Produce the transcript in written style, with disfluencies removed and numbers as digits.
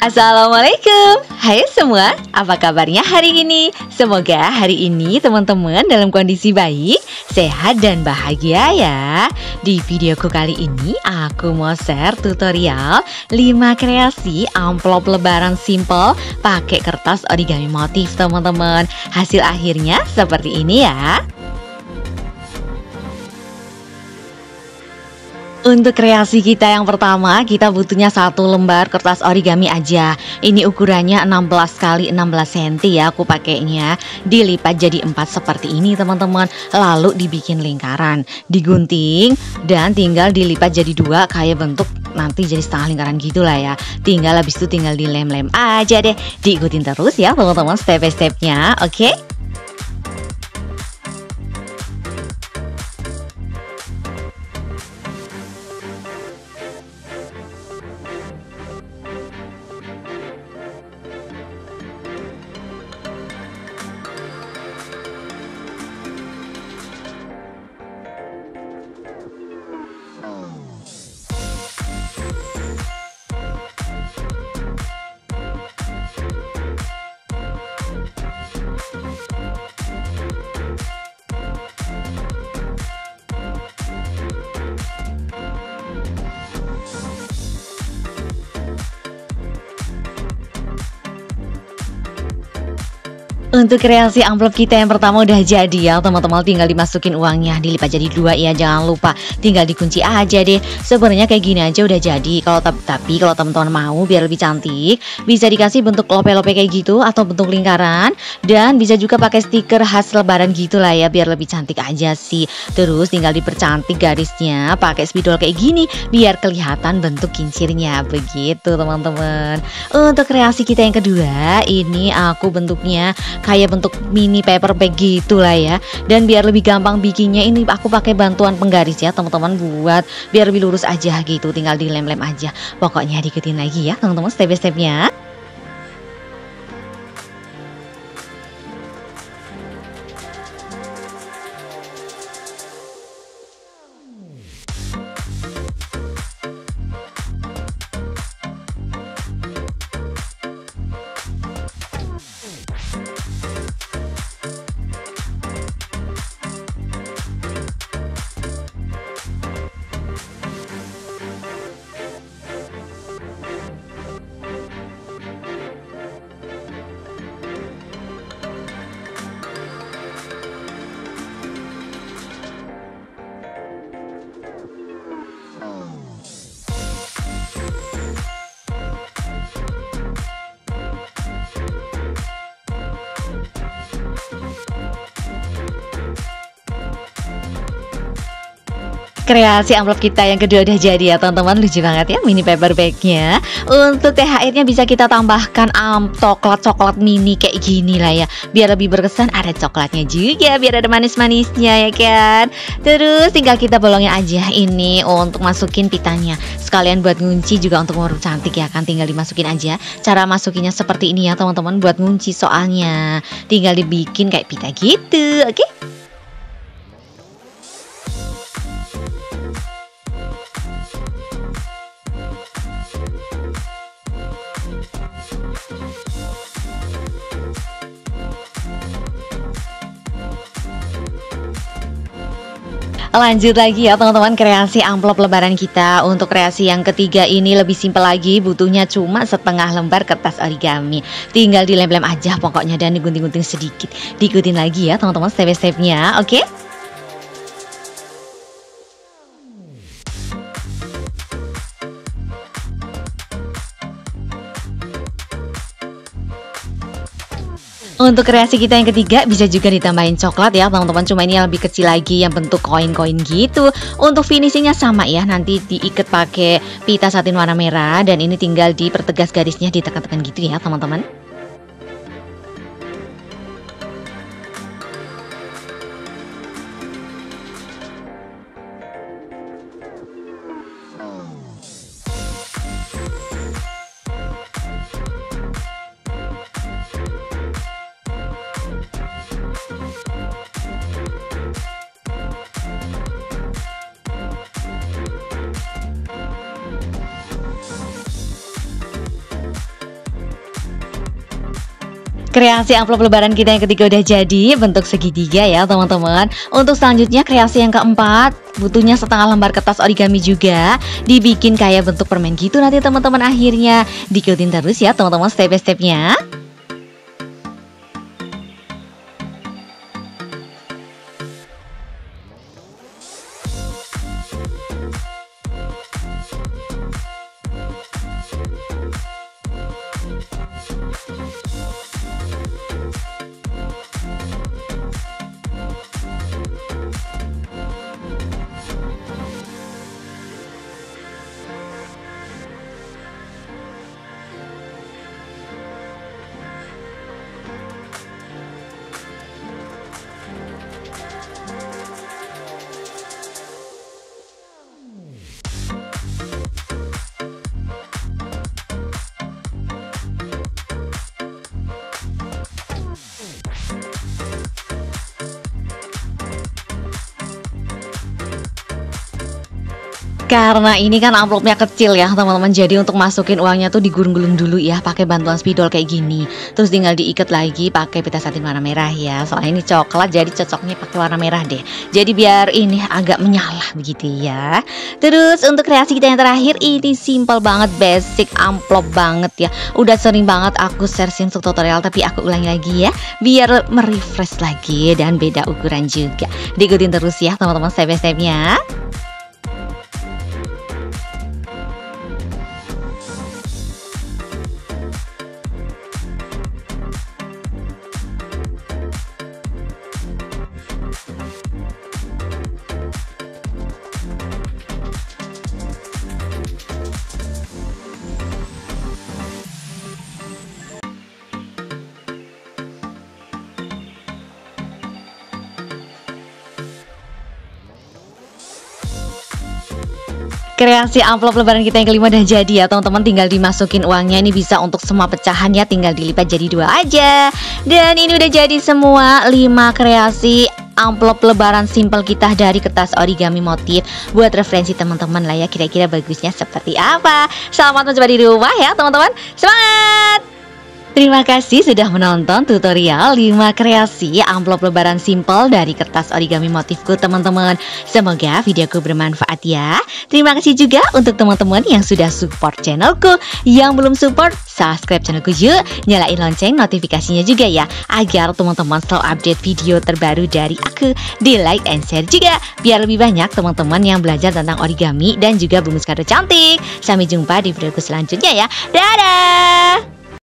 Assalamualaikum. Hai semua, apa kabarnya hari ini? Semoga hari ini teman-teman dalam kondisi baik, sehat dan bahagia ya. Di videoku kali ini aku mau share tutorial 5 kreasi amplop lebaran simple pakai kertas origami motif teman-teman. Hasil akhirnya seperti ini ya. Untuk kreasi kita yang pertama, kita butuhnya 1 lembar kertas origami aja. Ini ukurannya 16 x 16 cm ya aku pakainya. Dilipat jadi 4 seperti ini teman-teman. Lalu dibikin lingkaran, digunting dan tinggal dilipat jadi 2 kayak bentuk nanti jadi setengah lingkaran gitulah ya. Tinggal habis itu tinggal dilem-lem aja deh. Diikutin terus ya teman-teman step by stepnya, oke? Untuk kreasi amplop kita yang pertama udah jadi ya teman-teman, tinggal dimasukin uangnya, dilipat jadi 2 ya, jangan lupa tinggal dikunci aja deh. Sebenarnya kayak gini aja udah jadi. Tapi kalau teman-teman mau biar lebih cantik, bisa dikasih bentuk lope-lope kayak gitu atau bentuk lingkaran, dan bisa juga pakai stiker khas lebaran gitulah ya biar lebih cantik aja sih. Terus tinggal dipercantik garisnya pakai spidol kayak gini biar kelihatan bentuk kincirnya begitu teman-teman. Untuk kreasi kita yang kedua, ini aku bentuknya kayak bentuk mini paper bag gitulah ya. Dan biar lebih gampang bikinnya, ini aku pakai bantuan penggaris ya teman-teman, buat biar lebih lurus aja gitu. Tinggal dilem-lem aja. Pokoknya diikutin lagi ya teman-teman step by stepnya. Kreasi amplop kita yang kedua udah jadi ya teman-teman, lucu banget ya mini paper bagnya. Untuk THR-nya bisa kita tambahkan coklat mini kayak gini lah ya, biar lebih berkesan. Ada coklatnya juga biar ada manis-manisnya ya kan. Terus tinggal kita bolongin aja ini untuk masukin pitanya, sekalian buat ngunci juga untuk nguruk cantik ya kan. Tinggal dimasukin aja. Cara masukinnya seperti ini ya teman-teman, buat ngunci soalnya. Tinggal dibikin kayak pita gitu, oke? Lanjut lagi ya teman-teman kreasi amplop lebaran kita. Untuk kreasi yang ketiga ini lebih simpel lagi, butuhnya cuma setengah lembar kertas origami. Tinggal dilem-lem aja pokoknya dan digunting-gunting sedikit. Diikutin lagi ya teman-teman step by stepnya, oke? Untuk kreasi kita yang ketiga bisa juga ditambahin coklat ya teman-teman, cuma ini yang lebih kecil lagi yang bentuk koin-koin gitu. Untuk finishingnya sama ya, nanti diikat pakai pita satin warna merah, dan ini tinggal dipertegas garisnya, ditekan-tekan gitu ya teman-teman. Kreasi amplop lebaran kita yang ketiga udah jadi, bentuk segitiga ya teman-teman. Untuk selanjutnya kreasi yang keempat, butuhnya setengah lembar kertas origami juga, dibikin kayak bentuk permen gitu nanti teman-teman. Akhirnya diikutin terus ya teman-teman step by stepnya. Karena ini kan amplopnya kecil ya teman-teman, jadi untuk masukin uangnya tuh digulung-gulung dulu ya pakai bantuan spidol kayak gini. Terus tinggal diikat lagi pakai pita satin warna merah ya. Soalnya ini coklat jadi cocoknya pakai warna merah deh. Jadi biar ini agak menyala begitu ya. Terus untuk kreasi kita yang terakhir ini simple banget, basic amplop banget ya. Udah sering banget aku share untuk tutorial, tapi aku ulangi lagi ya biar merefresh lagi dan beda ukuran juga. Diikutin terus ya teman-teman step by stepnya. Kreasi amplop lebaran kita yang kelima udah jadi ya teman-teman, tinggal dimasukin uangnya. Ini bisa untuk semua pecahan ya, tinggal dilipat jadi 2 aja. Dan ini udah jadi semua 5 kreasi amplop lebaran simple kita dari kertas origami motif. Buat referensi teman-teman lah ya, kira-kira bagusnya seperti apa. Selamat mencoba di rumah ya teman-teman, semangat! Terima kasih sudah menonton tutorial 5 kreasi amplop lebaran simple dari kertas origami motifku teman-teman. Semoga videoku bermanfaat ya. Terima kasih juga untuk teman-teman yang sudah support channelku. Yang belum support, subscribe channelku yuk. Nyalain lonceng notifikasinya juga ya, agar teman-teman selalu update video terbaru dari aku. Di like and share juga, biar lebih banyak teman-teman yang belajar tentang origami dan juga bonus kado cantik. Sampai jumpa di videoku selanjutnya ya. Dadah!